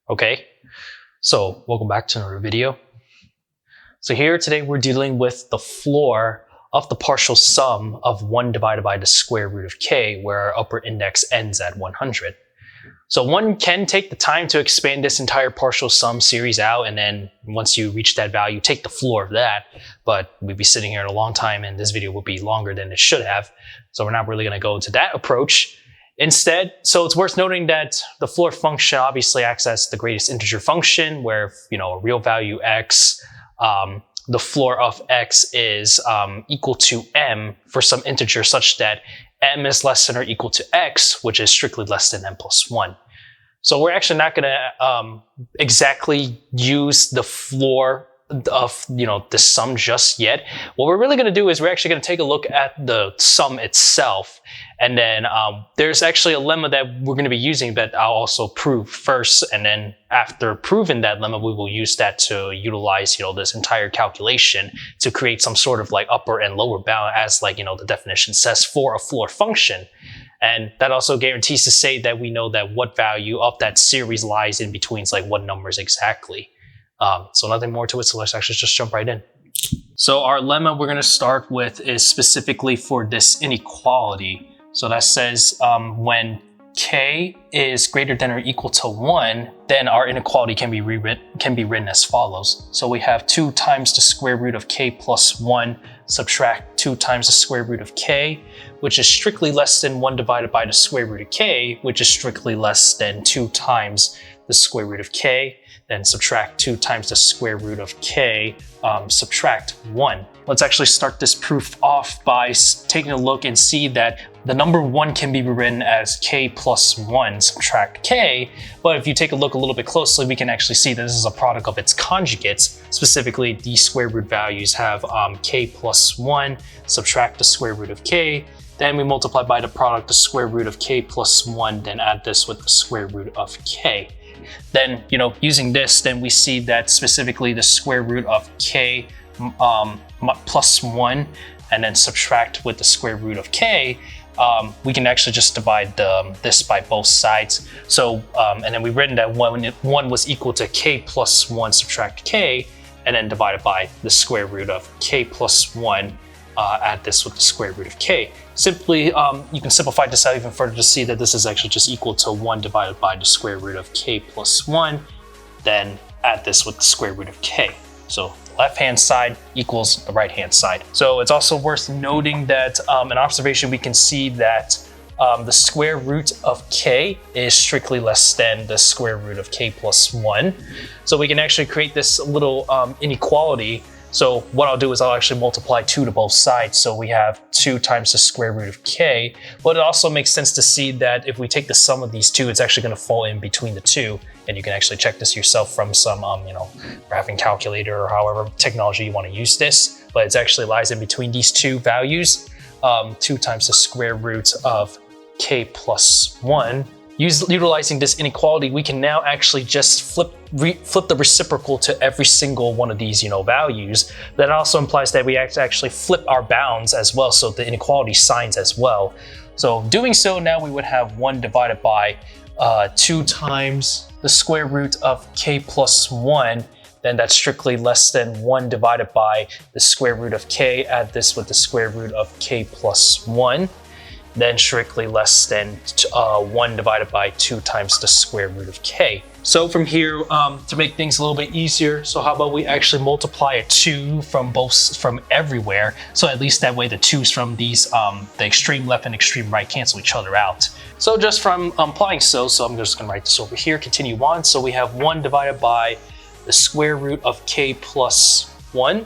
Okay, so welcome back to another video. So here today we're dealing with the floor of the partial sum of 1 divided by the square root of k, where our upper index ends at 100. So one can take the time to expand this entire partial sum series out, and then once you reach that value, take the floor of that. But we'd be sitting here in a long time, and this video will be longer than it should have. So we're not really going to go into that approach. Instead, so it's worth noting that the floor function obviously acts as the greatest integer function, where a real value x, the floor of x is equal to m for some integer such that m is less than or equal to x, which is strictly less than n plus 1. So we're actually not going to exactly use the floor of the sum just yet. What we're really going to do is we're actually going to take a look at the sum itself, and then there's actually a lemma that we're going to be using that I'll also prove first, and then after proving that lemma, we will use that to utilize this entire calculation to create some sort of like upper and lower bound, as the definition says, for a floor function. And that also guarantees to say that we know that what value of that series lies in between what numbers exactly. So nothing more to it, so let's actually just jump right in. So our lemma we're going to start with is specifically for this inequality. So that says when k is greater than or equal to 1, then our inequality can be written as follows. So we have 2 times the square root of k plus 1 subtract 2 times the square root of k, which is strictly less than 1 divided by the square root of k, which is strictly less than 2 times the square root of k, then subtract 2 times the square root of k, subtract 1. Let's actually start this proof off by taking a look and see that the number 1 can be rewritten as k plus 1 subtract k, but if you take a look a little bit closely, we can actually see that this is a product of its conjugates. Specifically, the square root values have k plus 1 subtract the square root of k, then we multiply by the product the square root of k plus 1, then add this with the square root of k. Then, using this, then we see that specifically the square root of k plus 1, and then subtract with the square root of k, we can actually just divide this by both sides. So, and then we've written that 1 was equal to k plus 1 subtract k, and then divided by the square root of k plus 1, add this with the square root of k. Simply, you can simplify this out even further to see that this is actually just equal to 1 divided by the square root of k plus 1, then add this with the square root of k. So the left-hand side equals the right-hand side. So it's also worth noting that an observation we can see that the square root of k is strictly less than the square root of k plus 1. So we can actually create this little inequality. So what I'll do is I'll actually multiply 2 to both sides. So we have 2 times the square root of k, but it also makes sense to see that if we take the sum of these two, it's actually going to fall in between the two. And you can actually check this yourself from some, graphing calculator or however technology you want to use this. But it actually lies in between these two values, 2 times the square root of k plus 1. Utilizing this inequality, we can now actually just flip the reciprocal to every single one of these values. That also implies that we have to actually flip our bounds as well, so the inequality signs as well. So doing so, now we would have 1 divided by 2 times the square root of k plus 1, then that's strictly less than 1 divided by the square root of k, add this with the square root of k plus 1. Then strictly less than 1 divided by 2 times the square root of k. So from here, to make things a little bit easier, so how about we actually multiply a 2 from everywhere, so at least that way the 2's from these, the extreme left and extreme right cancel each other out. So just from applying so I'm just going to write this over here, continue on. So we have 1 divided by the square root of k plus 1,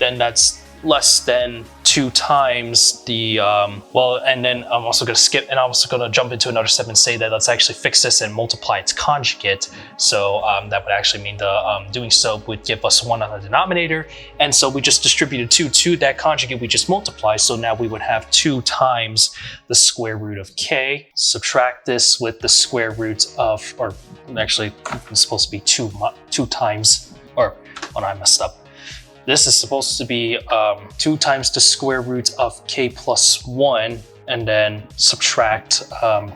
then that's less than 2 times the, and then I'm also going to skip, and I'm also going to jump into another step and say that let's actually fix this and multiply its conjugate. So that would actually mean doing so would give us 1 on the denominator. And so we just distributed 2 to that conjugate we just multiplied. So now we would have 2 times the square root of k. Subtract this with the square root of, or actually it's supposed to be 2 times, or when I messed up. This is supposed to be 2 times the square root of k plus 1, and then subtract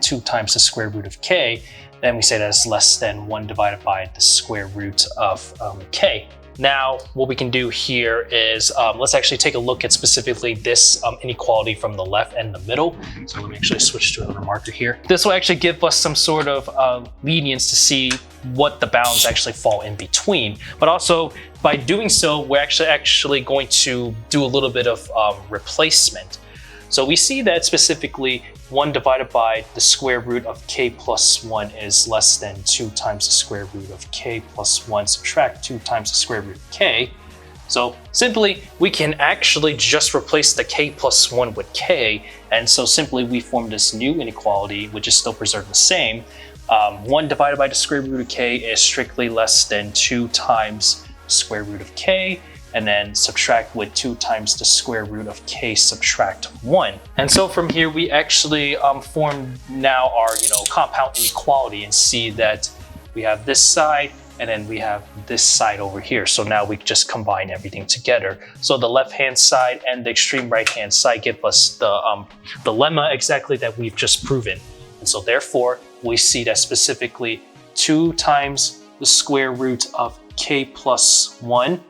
2 times the square root of k. then we say that it's less than 1 divided by the square root of k. Now, what we can do here is let's actually take a look at specifically this inequality from the left and the middle. So let me actually switch to another marker here. This will actually give us some sort of lenience to see what the bounds actually fall in between. But also, by doing so, we're actually going to do a little bit of replacement. So we see that specifically 1 divided by the square root of k plus 1 is less than 2 times the square root of k plus 1 subtract 2 times the square root of k. So simply, we can actually just replace the k plus 1 with k, and so simply we form this new inequality, which is still preserved the same. 1 divided by the square root of k is strictly less than 2 times the square root of k, and then subtract with 2 times the square root of k subtract 1. And so from here, we actually form now our compound inequality and see that we have this side and then we have this side over here. So now we just combine everything together. So the left-hand side and the extreme right-hand side give us the lemma exactly that we've just proven. And so therefore, we see that specifically 2 times the square root of k plus 1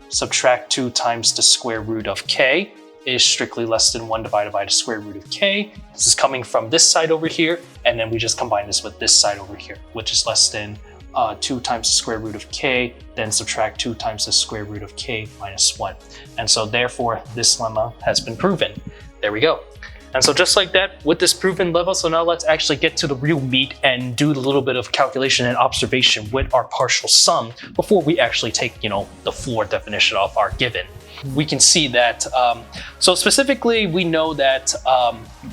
subtract 2 times the square root of k is strictly less than 1 divided by the square root of k. This is coming from this side over here, and then we just combine this with this side over here, which is less than 2 times the square root of k, then subtract 2 times the square root of k minus 1. And so therefore, this lemma has been proven. There we go. And so just like that, with this proven level, so now let's actually get to the real meat and do a little bit of calculation and observation with our partial sum before we actually take, the floor definition of our given. We can see that, so specifically we know that,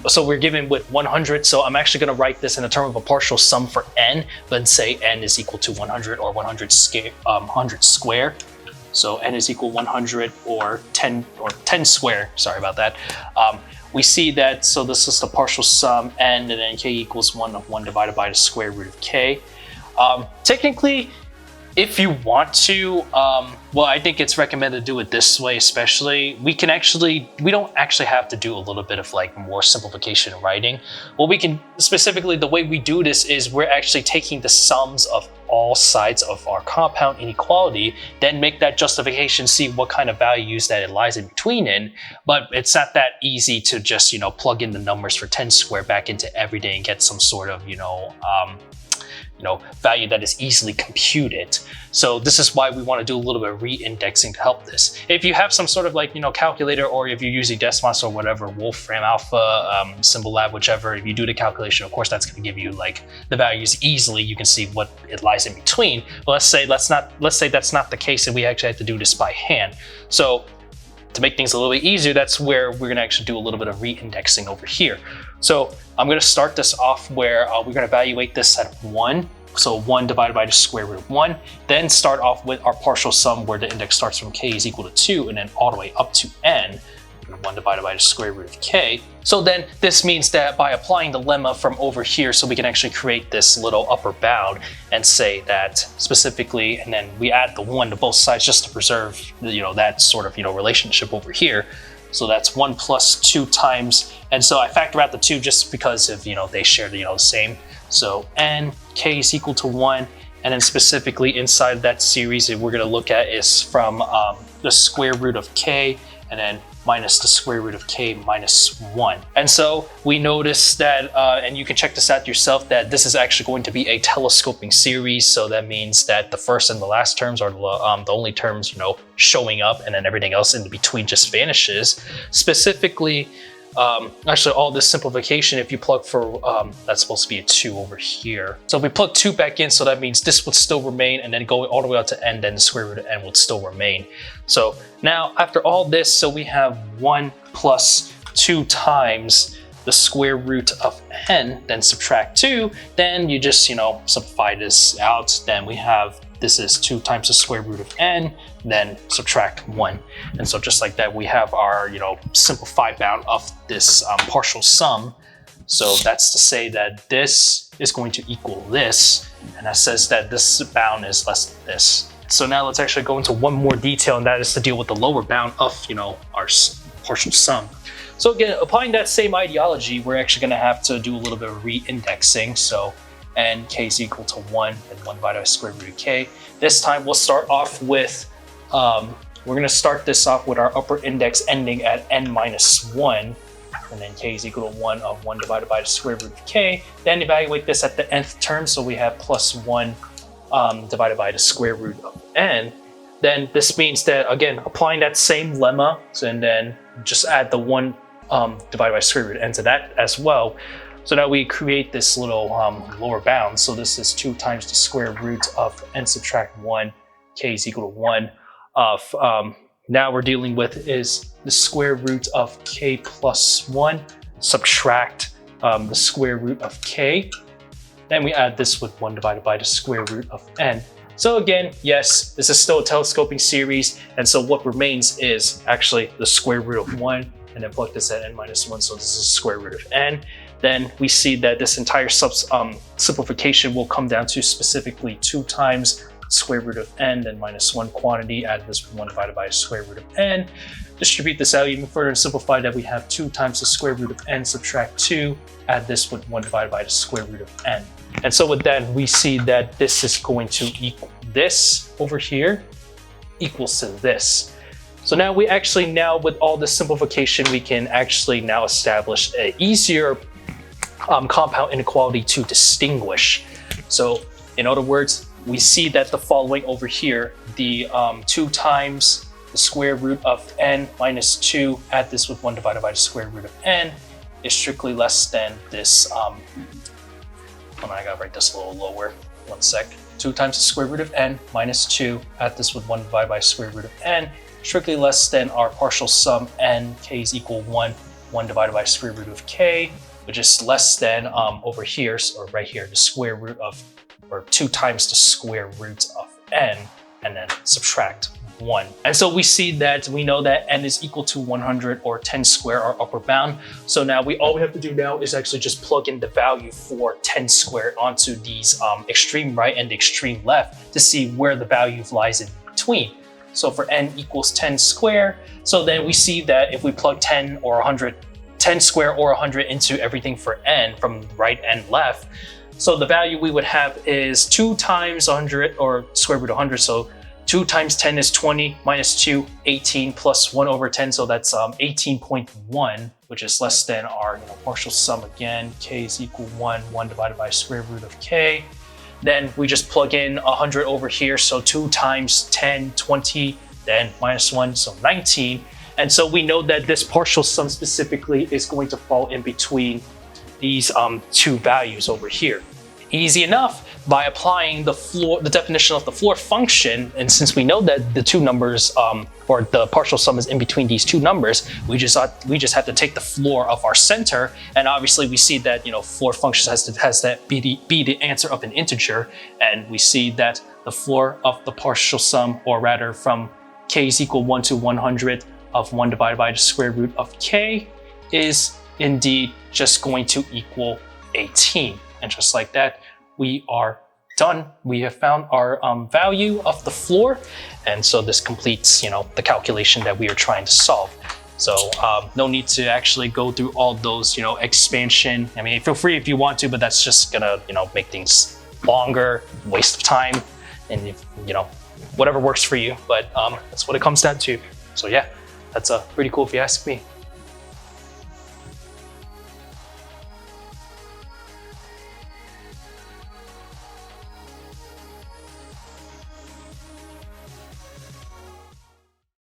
so we're given with 100, so I'm actually going to write this in the term of a partial sum for n, but say n is equal to 100 or 100 square. So n is equal 100 or 10 square, sorry about that. We see that, so this is the partial sum n, and then k equals 1 of 1 divided by the square root of k. Technically, if you want to, well, I think it's recommended to do it this way, especially. We don't actually have to do a little bit of more simplification in writing. Well, we can, specifically the way we do this is we're actually taking the sums of all sides of our compound inequality, then make that justification, see what kind of values that it lies in between in. But it's not that easy to just, plug in the numbers for 10 square back into everyday and get some sort of, value that is easily computed. So this is why we want to do a little bit of re-indexing to help this. If you have some sort of calculator, or if you're using Desmos or whatever, Wolfram Alpha, Symbol Lab, whichever, if you do the calculation, of course, that's going to give you the values easily. You can see what it lies in between. But let's say that's not the case, and we actually have to do this by hand. So to make things a little bit easier, that's where we're going to actually do a little bit of re-indexing over here. So I'm going to start this off where we're going to evaluate this at 1. So 1 divided by the square root of 1. Then start off with our partial sum where the index starts from k is equal to 2 and then all the way up to n. 1 divided by the square root of k. So then this means that by applying the lemma from over here, so we can actually create this little upper bound and say that specifically, and then we add the 1 to both sides just to preserve, that sort of, relationship over here. So that's 1 plus 2 times, and so I factor out the 2 just because of, they share the, the same. So n, k is equal to 1, and then specifically inside that series that we're going to look at is from the square root of k, and then minus the square root of k minus 1. And so we notice that, and you can check this out yourself, that this is actually going to be a telescoping series. So that means that the first and the last terms are the only terms, showing up, and then everything else in between just vanishes. Specifically, actually all this simplification, if you plug for, that's supposed to be a 2 over here. So if we plug 2 back in, so that means this would still remain, and then going all the way out to n, then the square root of n would still remain. So now after all this, so we have 1 plus 2 times the square root of n, then subtract 2, then you just, simplify this out. Then we have, this is 2 times the square root of n, then subtract 1. And so just like that, we have our, simplified bound of this partial sum. So that's to say that this is going to equal this, and that says that this bound is less than this. So now let's actually go into one more detail, and that is to deal with the lower bound of, our partial sum. So again, applying that same ideology, we're actually going to have to do a little bit of re-indexing. So and k is equal to 1, and 1 divided by square root of k. This time we'll start off with, we're going to start this off with our upper index ending at n minus 1, and then k is equal to 1 of 1 divided by the square root of k. Then evaluate this at the nth term, so we have plus 1 divided by the square root of n. Then this means that, again, applying that same lemma, and then just add the 1 divided by square root of n to that as well. So now we create this little lower bound. So this is 2 times the square root of n subtract 1, k is equal to 1 of, now we're dealing with is the square root of k plus 1, subtract the square root of k. Then we add this with 1 divided by the square root of n. So again, yes, this is still a telescoping series, and so what remains is actually the square root of 1, and then plug this at n minus 1, so this is the square root of n. Then we see that this entire simplification will come down to specifically 2 times square root of n, then minus 1 quantity, add this with 1 divided by the square root of n. Distribute this out even further and simplify that we have 2 times the square root of n, subtract 2, add this with 1 divided by the square root of n. And so with that, we see that this is going to equal this over here equals to this. So now we actually, now with all this simplification, we can actually now establish an easier compound inequality to distinguish. So in other words, we see that the following over here, the 2 times the square root of n minus 2, add this with 1 divided by the square root of n, is strictly less than this, hold on, I gotta write this a little lower, 1 sec. 2 times the square root of n minus 2, add this with 1 divided by square root of n, strictly less than our partial sum n, k is equal 1, 1 divided by square root of k, which is less than over here, or right here, the square root of, or 2 times the square root of n, and then subtract 1. And so we see that we know that n is equal to 100, or 10 square, our upper bound. So now all we have to do now is actually just plug in the value for 10 square onto these extreme right and the extreme left to see where the value lies in between. So for n equals 10 square, so then we see that if we plug 10 or 100, 10 square or 100 into everything for n from right and left, so the value we would have is 2 times 100, or square root of 100, so 2 times 10 is 20, minus 2, 18, plus 1 over 10, so that's 18.1, which is less than our partial sum again, k is equal 1, 1 divided by square root of k. Then we just plug in 100 over here, so 2 times 10, 20, then minus 1, so 19. And so we know that this partial sum specifically is going to fall in between these 2 values over here. Easy enough, by applying the definition of the floor function, and since we know that the 2 numbers, or the partial sum is in between these 2 numbers, we just have to take the floor of our center, and obviously we see that floor function has to be the answer of an integer, and we see that the floor of the partial sum, or rather from k is equal 1 to 100 of 1 divided by the square root of k, is indeed just going to equal 18. And just like that, we are done. We have found our value of the floor. And so this completes, the calculation that we are trying to solve. So no need to actually go through all those, expansion. I mean, feel free if you want to, but that's just gonna, make things longer, waste of time, and whatever works for you. But that's what it comes down to. So yeah, that's pretty cool if you ask me.